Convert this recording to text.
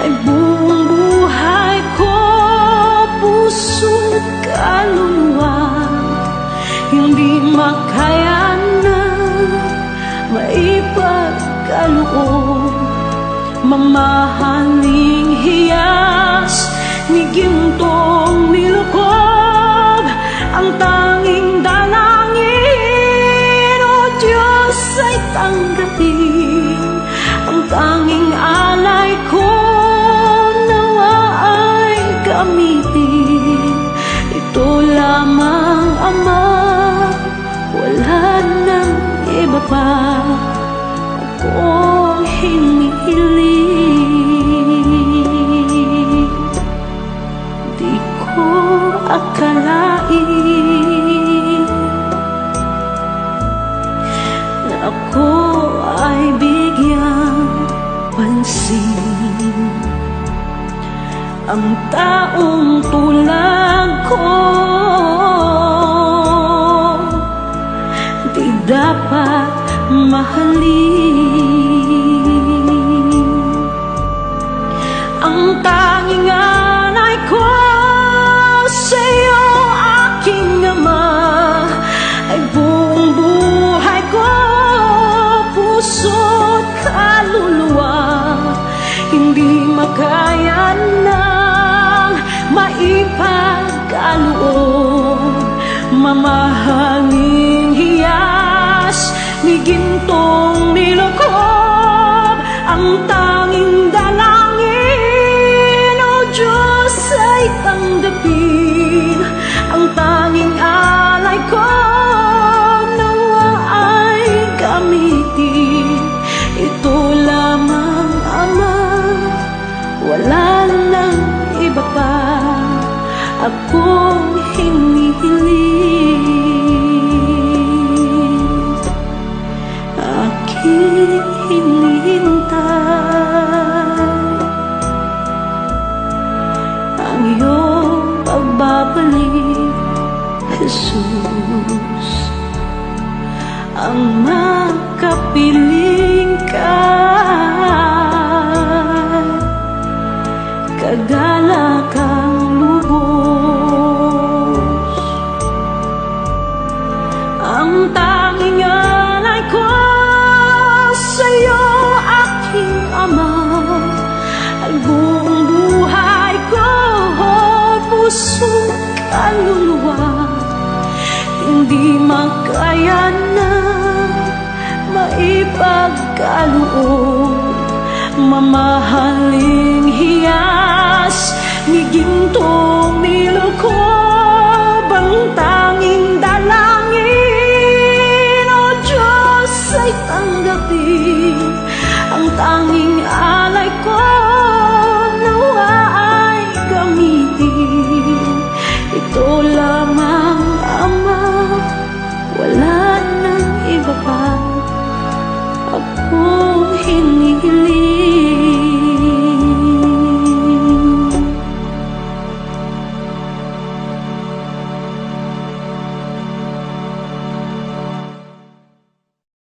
ay buong buhay ko, puso't kaluluwa, hindi makaya na maipagkaloob. Mamahaling hiyas ni gintong nilukob, ang tanging dalangin, o Diyos, ay tanggapin. Ang tanging alay ko, nawa ay gamitin. Ito lamang, Ama, wala nang iba pa akong hinihiling. Di ko akalain na ako ay bigyang pansin. Ang taong tulad ko di dapat mahalin. Ang tanging alay ko sa'yo, aking Ama, ay buong buhay ko, puso't kaluluwa, hindi makaya nang maipagkaloob. Mamahaling hiyas ni gintong nilukob, ang tanging dalangin, o Diyos, ay tanggapin. Ang tanging alay ko, nawa ay gamitin. Ito lamang, Ama, wala nang iba pa akong hinihiling. Aking hinihintay ang iyong pagbabalik, Jesus. Ang makapiling ka, kagalakang lubos. Ang tanging alay ko sa'yo, aking Ama, ay buong buhay ko, puso't kaluluwa, hindi makaya na maipagkaloob. Mamahaling hiyas ni gintong nilukob, ang tanging dalangin, o Diyos, ay tanggapin. Ang tanging alay ko, nawa ay gamitin. Ito lamang, Ama, wala nang iba pa akong hinihiling.